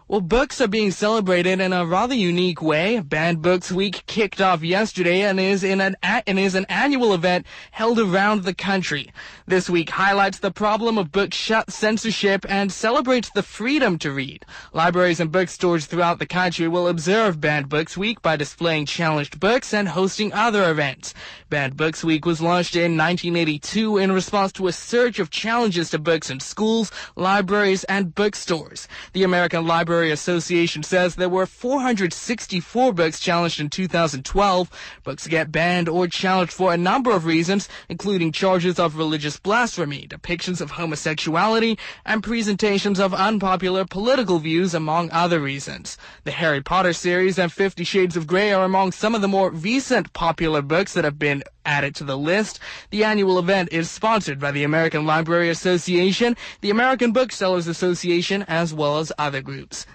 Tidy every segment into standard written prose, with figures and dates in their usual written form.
Well, books are being celebrated in a rather unique way. Banned Books Week kicked off yesterday and is an annual event held around the country. This week highlights the problem of book censorship and celebrates the freedom to read. Libraries and bookstores throughout the country will observe Banned Books Week by displaying challenged books and hosting other events. Banned Books Week was launched in 1982 in response to a surge of challenges to books in schools, libraries, and bookstores. The American Library Association says there were 464 books challenged in 2012. Books get banned or challenged for a number of reasons, including charges of religious blasphemy, depictions of homosexuality, and presentations of unpopular political views, among other reasons. The Harry Potter series and 50 Shades of Grey are among some of the more recent popular books that have been added to the list. The annual event is sponsored by the American Library Association, the American Booksellers Association, as well as other groups.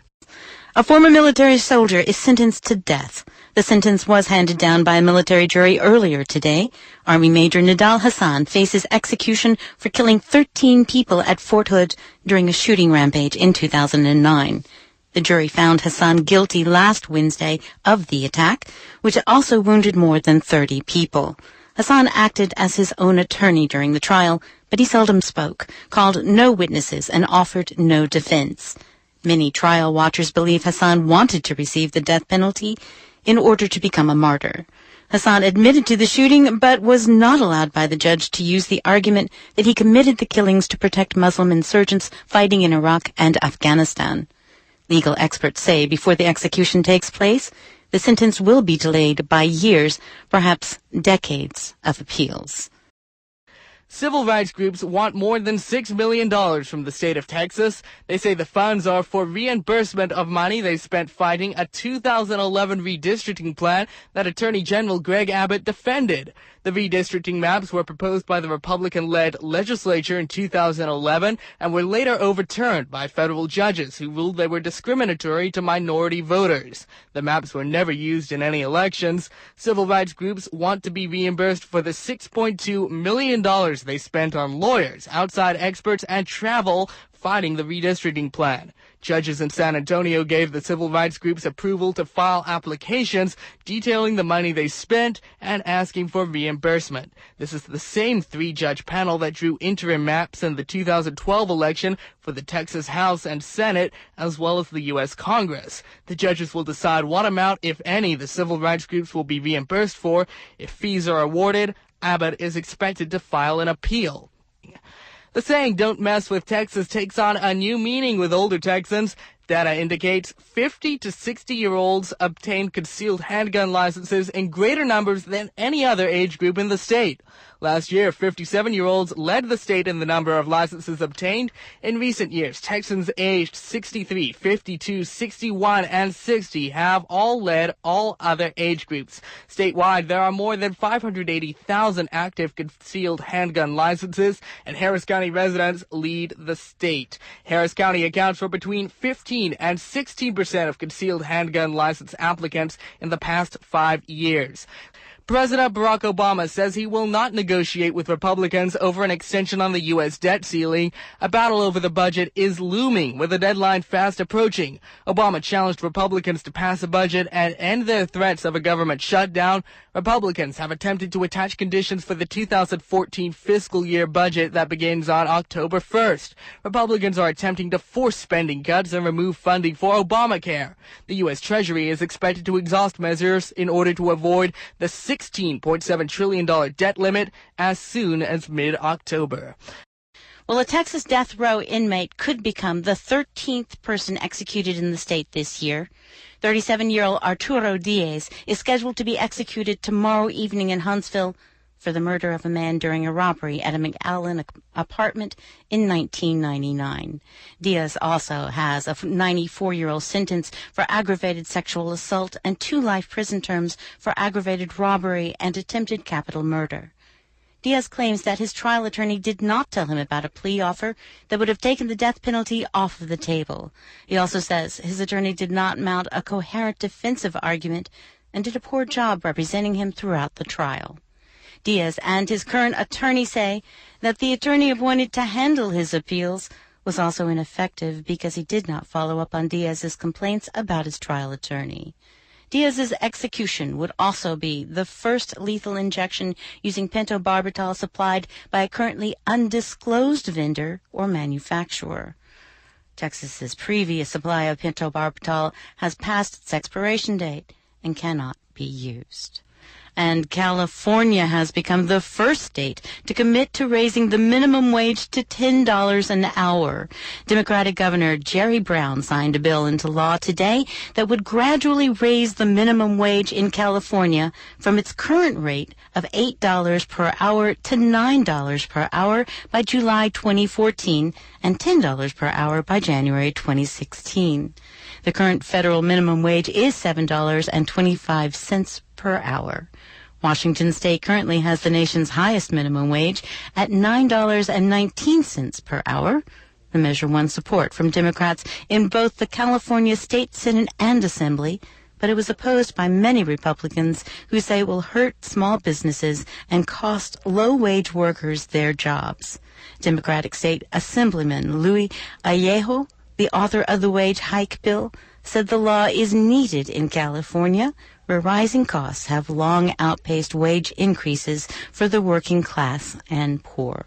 A former military soldier is sentenced to death. The sentence was handed down by a military jury earlier today. Army Major Nidal Hassan faces execution for killing 13 people at Fort Hood during a shooting rampage in 2009. The jury found Hassan guilty last Wednesday of the attack, which also wounded more than 30 people. Hassan acted as his own attorney during the trial, but he seldom spoke, called no witnesses, and offered no defense. Many trial watchers believe Hassan wanted to receive the death penalty in order to become a martyr. Hassan admitted to the shooting, but was not allowed by the judge to use the argument that he committed the killings to protect Muslim insurgents fighting in Iraq and Afghanistan. Legal experts say before the execution takes place, the sentence will be delayed by years, perhaps decades of appeals. Civil rights groups want more than $6 million from the state of Texas. They say the funds are for reimbursement of money they spent fighting a 2011 redistricting plan that Attorney General Greg Abbott defended. The redistricting maps were proposed by the Republican-led legislature in 2011 and were later overturned by federal judges who ruled they were discriminatory to minority voters. The maps were never used in any elections. Civil rights groups want to be reimbursed for the $6.2 million they spent on lawyers, outside experts, and travel fighting the redistricting plan. Judges in San Antonio gave the civil rights groups approval to file applications detailing the money they spent and asking for reimbursement. This is the same three-judge panel that drew interim maps in the 2012 election for the Texas House and Senate, as well as the U.S. Congress. The judges will decide what amount, if any, the civil rights groups will be reimbursed for. If fees are awarded, Abbott is expected to file an appeal. The saying, "Don't mess with Texas," takes on a new meaning with older Texans. Data indicates 50 to 60-year-olds obtained concealed handgun licenses in greater numbers than any other age group in the state. Last year, 57-year-olds led the state in the number of licenses obtained. In recent years, Texans aged 63, 52, 61, and 60 have all led all other age groups. Statewide, there are more than 580,000 active concealed handgun licenses, and Harris County residents lead the state. Harris County accounts for between 15 and 16% of concealed handgun license applicants in the past 5 years. President Barack Obama says he will not negotiate with Republicans over an extension on the U.S. debt ceiling. A battle over the budget is looming, with a deadline fast approaching. Obama challenged Republicans to pass a budget and end their threats of a government shutdown. Republicans have attempted to attach conditions for the 2014 fiscal year budget that begins on October 1st. Republicans are attempting to force spending cuts and remove funding for Obamacare. The U.S. Treasury is expected to exhaust measures in order to avoid the $16.7 trillion debt limit as soon as mid-October. Well, a Texas death row inmate could become the 13th person executed in the state this year. 37-year-old Arturo Diaz is scheduled to be executed tomorrow evening in Huntsville for the murder of a man during a robbery at a McAllen apartment in 1999. Diaz also has a 94-year-old sentence for aggravated sexual assault and 2 life prison terms for aggravated robbery and attempted capital murder. Diaz claims that his trial attorney did not tell him about a plea offer that would have taken the death penalty off of the table. He also says his attorney did not mount a coherent defensive argument and did a poor job representing him throughout the trial. Diaz and his current attorney say that the attorney appointed to handle his appeals was also ineffective because he did not follow up on Diaz's complaints about his trial attorney. Diaz's execution would also be the first lethal injection using pentobarbital supplied by a currently undisclosed vendor or manufacturer. Texas's previous supply of pentobarbital has passed its expiration date and cannot be used. And California has become the first state to commit to raising the minimum wage to $10 an hour. Democratic Governor Jerry Brown signed a bill into law today that would gradually raise the minimum wage in California from its current rate of $8 per hour to $9 per hour by July 2014 and $10 per hour by January 2016. The current federal minimum wage is $7.25 per hour. Washington State currently has the nation's highest minimum wage at $9.19 per hour. The measure won support from Democrats in both the California State Senate and Assembly, but it was opposed by many Republicans who say it will hurt small businesses and cost low-wage workers their jobs. Democratic State Assemblyman Luis Vallejo, the author of the wage hike bill, said the law is needed in California, where rising costs have long outpaced wage increases for the working class and poor.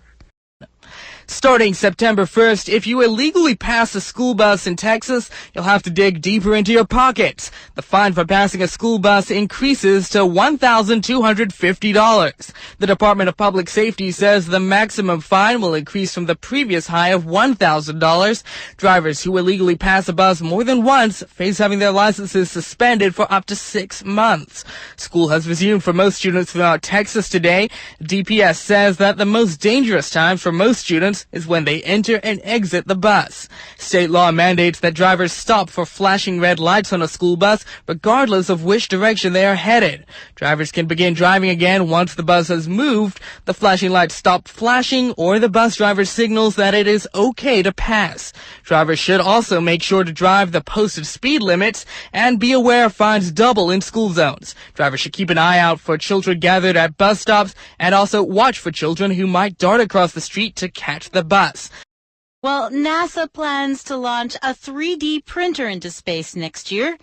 Starting September 1st, if you illegally pass a school bus in Texas, you'll have to dig deeper into your pockets. The fine for passing a school bus increases to $1,250. The Department of Public Safety says the maximum fine will increase from the previous high of $1,000. Drivers who illegally pass a bus more than once face having their licenses suspended for up to 6 months. School has resumed for most students throughout Texas today. DPS says that the most dangerous times for most students is when they enter and exit the bus. State law mandates that drivers stop for flashing red lights on a school bus, regardless of which direction they are headed. Drivers can begin driving again once the bus has moved, the flashing lights stop flashing, or the bus driver signals that it is okay to pass. Drivers should also make sure to drive the posted speed limits and be aware fines double in school zones. Drivers should keep an eye out for children gathered at bus stops and also watch for children who might dart across the street to catch the bus. Well, NASA plans to launch a 3D printer into space next year.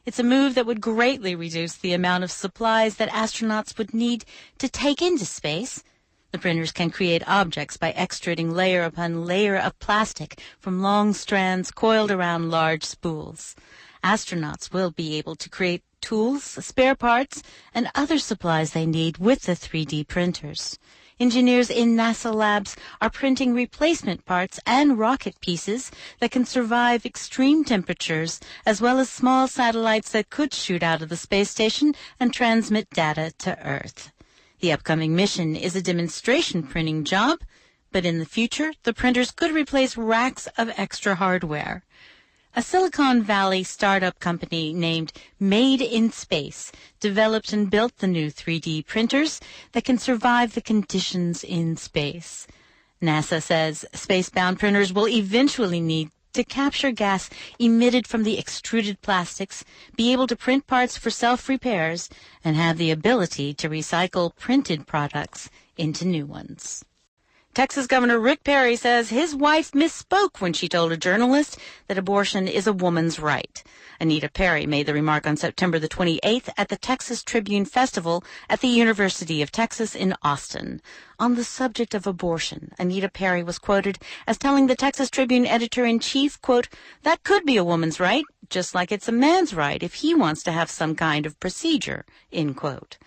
It's a move that would greatly reduce the amount of supplies that astronauts would need to take into space. The printers can create objects by extruding layer upon layer of plastic from long strands coiled around large spools. Astronauts will be able to create tools, spare parts, and other supplies they need with the 3D printers. Engineers in NASA labs are printing replacement parts and rocket pieces that can survive extreme temperatures, as well as small satellites that could shoot out of the space station and transmit data to Earth. The upcoming mission is a demonstration printing job, but in the future, the printers could replace racks of extra hardware. A Silicon Valley startup company named Made in Space developed and built the new 3D printers that can survive the conditions in space. NASA says space-bound printers will eventually need to capture gas emitted from the extruded plastics, be able to print parts for self-repairs, and have the ability to recycle printed products into new ones. Texas Governor Rick Perry says his wife misspoke when she told a journalist that abortion is a woman's right. Anita Perry made the remark on September the 28th at the Texas Tribune Festival at the University of Texas in Austin. On the subject of abortion, Anita Perry was quoted as telling the Texas Tribune editor-in-chief, quote, "That could be a woman's right, just like it's a man's right if he wants to have some kind of procedure," end quote.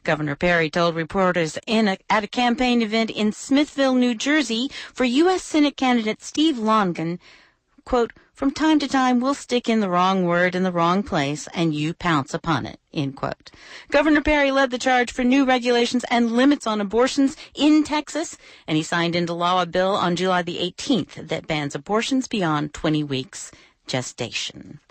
Governor Perry told reporters at a campaign event in Smithville, New Jersey, for U.S. Senate candidate Steve Longan, quote, "From time to time, we'll stick in the wrong word in the wrong place, and you pounce upon it," end quote. Governor Perry led the charge for new regulations and limits on abortions in Texas, and he signed into law a bill on July the 18th that bans abortions beyond 20 weeks gestation.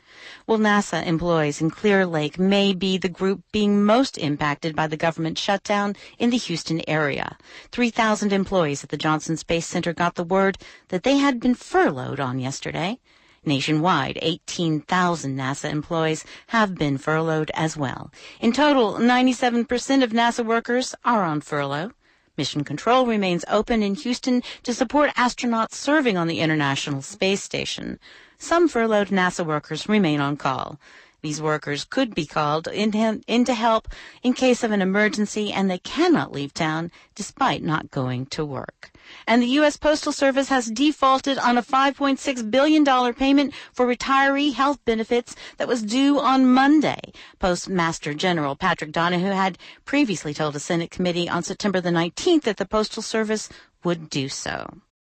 Well, NASA employees in Clear Lake may be the group being most impacted by the government shutdown in the Houston area. 3,000 employees at the Johnson Space Center got the word that they had been furloughed on yesterday. Nationwide, 18,000 NASA employees have been furloughed as well. In total, 97% of NASA workers are on furlough. Mission Control remains open in Houston to support astronauts serving on the International Space Station. Some furloughed NASA workers remain on call. These workers could be called in to help in case of an emergency, and they cannot leave town despite not going to work. And the U.S. Postal Service has defaulted on a $5.6 billion payment for retiree health benefits that was due on Monday. Postmaster General Patrick Donahue had previously told a Senate committee on September the 19th that the Postal Service would do so.